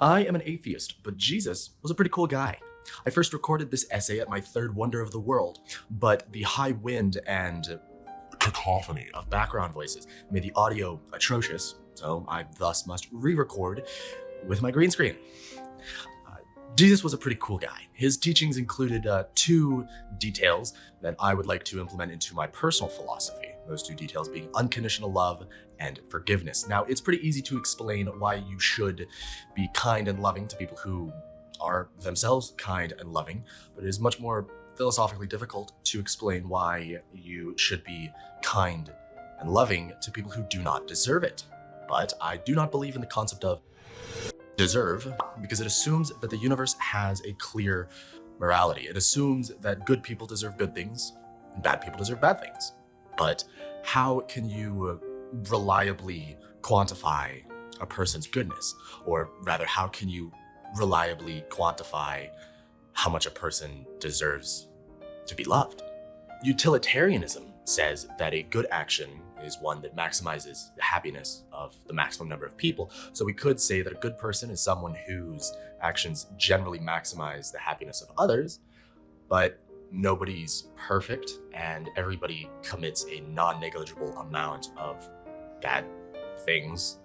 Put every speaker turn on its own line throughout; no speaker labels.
I am an atheist, but Jesus was a pretty cool guy. I first recorded this essay at my third wonder of the world, but the high wind and cacophony of background voices made the audio atrocious, so I thus must re-record with my green screen. Jesus was a pretty cool guy. His teachings included two details that I would like to implement into my personal philosophy. Those two details being unconditional love and forgiveness. Now, it's pretty easy to explain why you should be kind and loving to people who are themselves kind and loving, but it is much more philosophically difficult to explain why you should be kind and loving to people who do not deserve it. But I do not believe in the concept of deserve because it assumes that the universe has a clear morality. It assumes that good people deserve good things and bad people deserve bad things. But how can you reliably quantify a person's goodness? Or rather, how can you reliably quantify how much a person deserves to be loved? Utilitarianism says that a good action is one that maximizes the happiness of the maximum number of people. So we could say that a good person is someone whose actions generally maximize the happiness of others, but nobody's perfect and everybody commits a non-negligible amount of bad things.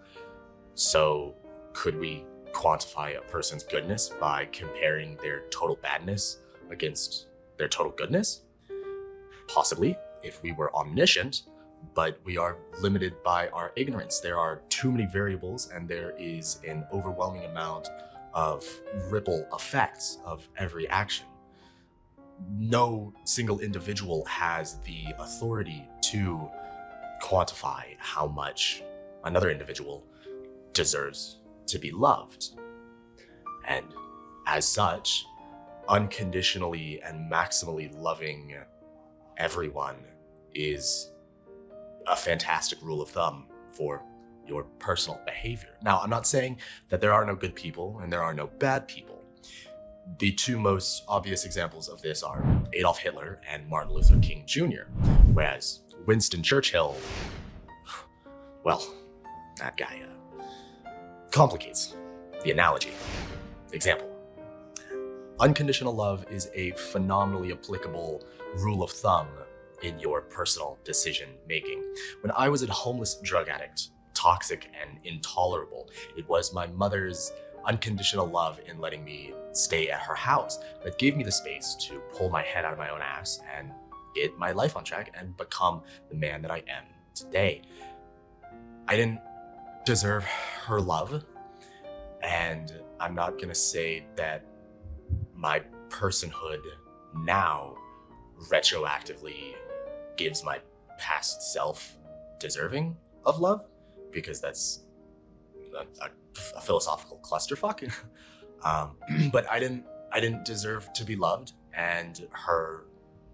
So could we quantify a person's goodness by comparing their total badness against their total goodness? Possibly, if we were omniscient, but we are limited by our ignorance. There are too many variables and there is an overwhelming amount of ripple effects of every action. No single individual has the authority to quantify how much another individual deserves to be loved. And as such, unconditionally and maximally loving everyone is a fantastic rule of thumb for your personal behavior. Now, I'm not saying that there are no good people and there are no bad people. The two most obvious examples of this are Adolf Hitler and Martin Luther King Jr., whereas Winston Churchill, well, that guy complicates the analogy. Example. Unconditional love is a phenomenally applicable rule of thumb in your personal decision making. When I was a homeless drug addict, toxic and intolerable, it was my mother's unconditional love in letting me stay at her house that gave me the space to pull my head out of my own ass and get my life on track and become the man that I am today. I didn't deserve her love, and I'm not gonna say that my personhood now retroactively gives my past self deserving of love, because that's a philosophical clusterfuck. But I didn't deserve to be loved, and her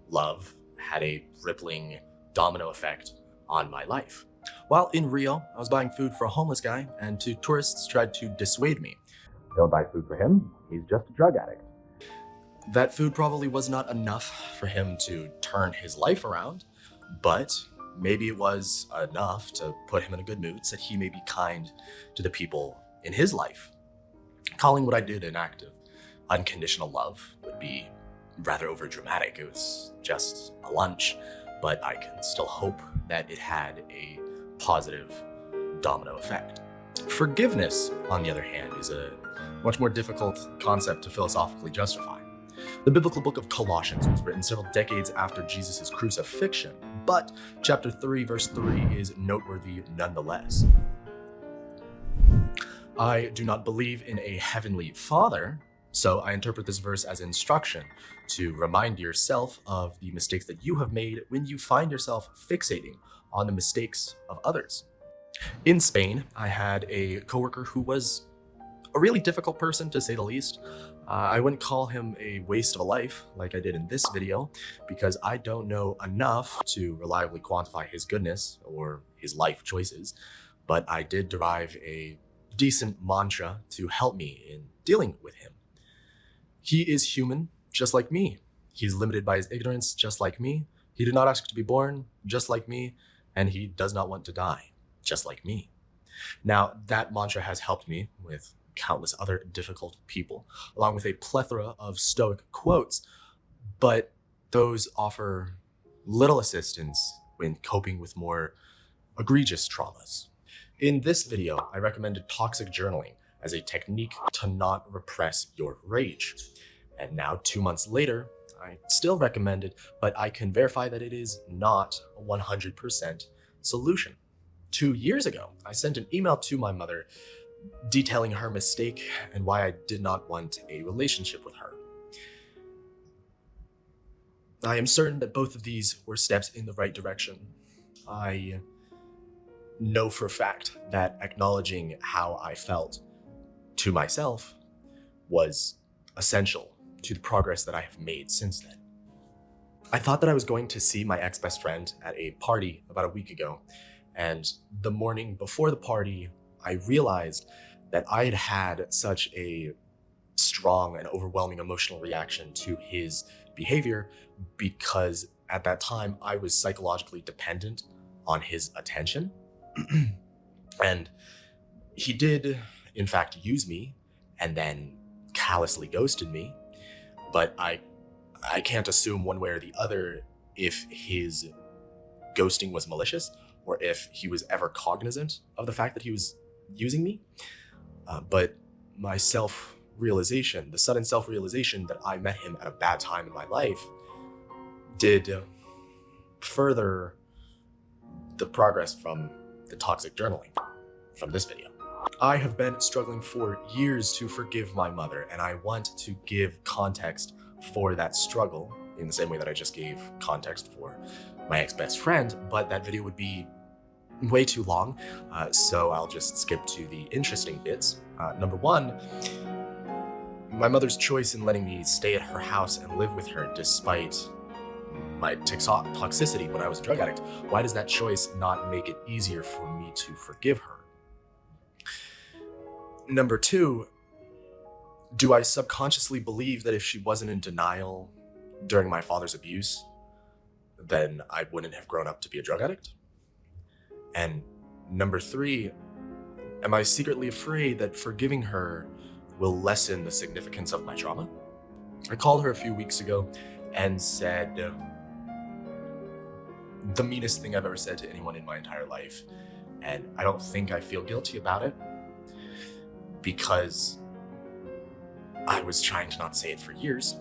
love had a rippling domino effect on my life. While in Rio, I was buying food for a homeless guy, and two tourists tried to dissuade me. Don't buy food for him, he's just a drug addict. That food probably was not enough for him to turn his life around, but maybe it was enough to put him in a good mood so that he may be kind to the people in his life. Calling what I did an act of unconditional love would be rather overdramatic. It was just a lunch, but I can still hope that it had a positive domino effect. Forgiveness, on the other hand, is a much more difficult concept to philosophically justify. The biblical book of Colossians was written several decades after Jesus' crucifixion, but chapter 3, verse 3 is noteworthy nonetheless. I do not believe in a heavenly Father, so I interpret this verse as instruction to remind yourself of the mistakes that you have made when you find yourself fixating on the mistakes of others. In Spain, I had a coworker who was a really difficult person, to say the least. I wouldn't call him a waste of a life like I did in this video, because I don't know enough to reliably quantify his goodness or his life choices, but I did derive a decent mantra to help me in dealing with him. He is human, just like me. He's limited by his ignorance, just like me. He did not ask to be born, just like me, and he does not want to die, just like me. Now, that mantra has helped me with countless other difficult people, along with a plethora of stoic quotes, but those offer little assistance when coping with more egregious traumas. In this video, I recommended toxic journaling as a technique to not repress your rage. And now, 2 months later, I still recommend it, but I can verify that it is not a 100% solution. 2 years ago, I sent an email to my mother detailing her mistake and why I did not want a relationship with her. I am certain that both of these were steps in the right direction. I know for a fact that acknowledging how I felt to myself was essential to the progress that I have made since then. I thought that I was going to see my ex-best friend at a party about a week ago, and the morning before the party, I realized that I had had such a strong and overwhelming emotional reaction to his behavior because at that time I was psychologically dependent on his attention. And he did, in fact, use me and then callously ghosted me. But I can't assume one way or the other if his ghosting was malicious or if he was ever cognizant of the fact that he was using me. But my self-realization, the sudden self-realization that I met him at a bad time in my life, did further the progress from the toxic journaling from this video. I have been struggling for years to forgive my mother, and I want to give context for that struggle in the same way that I just gave context for my ex-best friend, but that video would be way too long, so I'll just skip to the interesting bits. Number one, my mother's choice in letting me stay at her house and live with her despite my toxicity when I was a drug addict. Why does that choice not make it easier for me to forgive her? Number two, do I subconsciously believe that if she wasn't in denial during my father's abuse, then I wouldn't have grown up to be a drug addict? And number three, am I secretly afraid that forgiving her will lessen the significance of my trauma? I called her a few weeks ago and said the meanest thing I've ever said to anyone in my entire life. And I don't think I feel guilty about it because I was trying to not say it for years.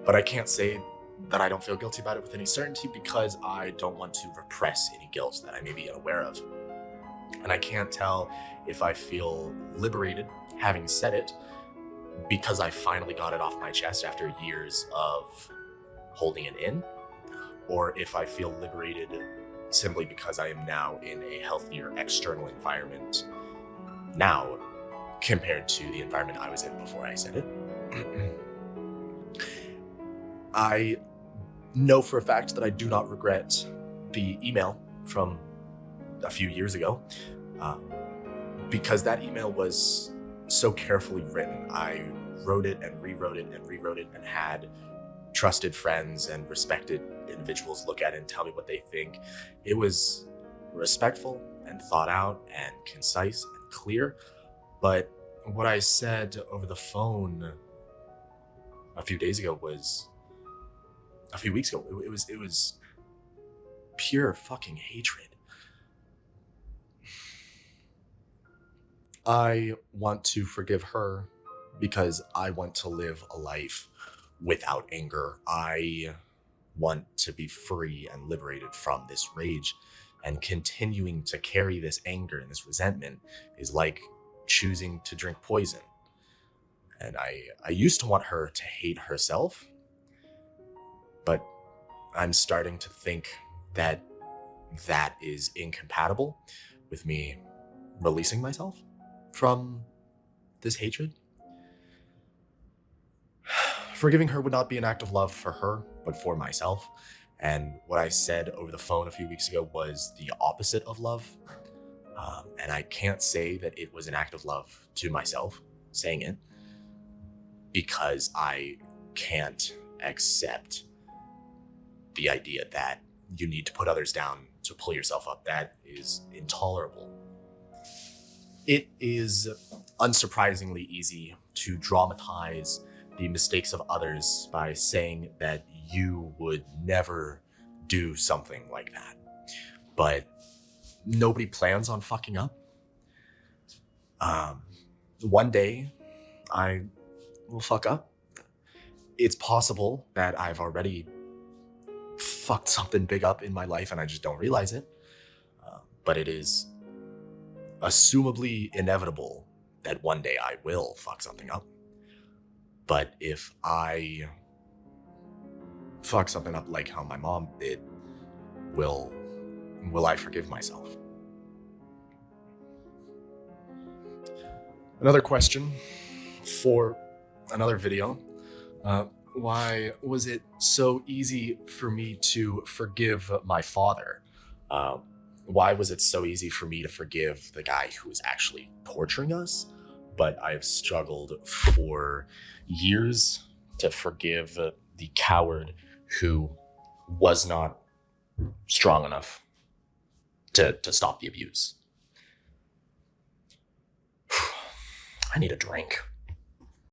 But I can't say that I don't feel guilty about it with any certainty because I don't want to repress any guilt that I may be unaware of. And I can't tell if I feel liberated having said it because I finally got it off my chest after years of holding it in, or if I feel liberated simply because I am now in a healthier external environment now compared to the environment I was in before I said it. I know for a fact that I do not regret the email from a few years ago because that email was so carefully written. I wrote it and rewrote it and rewrote it and had trusted friends and respected individuals look at it and tell me what they think. It was respectful and thought out and concise and clear, but what I said over the phone a few weeks ago, it was pure fucking hatred. I want to forgive her because I want to live a life without anger. I want to be free and liberated from this rage, and continuing to carry this anger and this resentment is like choosing to drink poison. And I used to want her to hate herself, but I'm starting to think that that is incompatible with me releasing myself from this hatred. Forgiving her would not be an act of love for her, but for myself. And what I said over the phone a few weeks ago was the opposite of love. And I can't say that it was an act of love to myself saying it because I can't accept the idea that you need to put others down to pull yourself up. That is intolerable. It is unsurprisingly easy to dramatize the mistakes of others by saying that you would never do something like that. But nobody plans on fucking up. One day I will fuck up. It's possible that I've already fucked something big up in my life and I just don't realize it. But it is assumably inevitable that one day I will fuck something up. But if I fuck something up like how my mom did, will I forgive myself? Another question for another video. Why was it so easy for me to forgive my father? Why was it so easy for me to forgive the guy who was actually torturing us? But I've struggled for years to forgive the coward who was not strong enough to stop the abuse. I need a drink.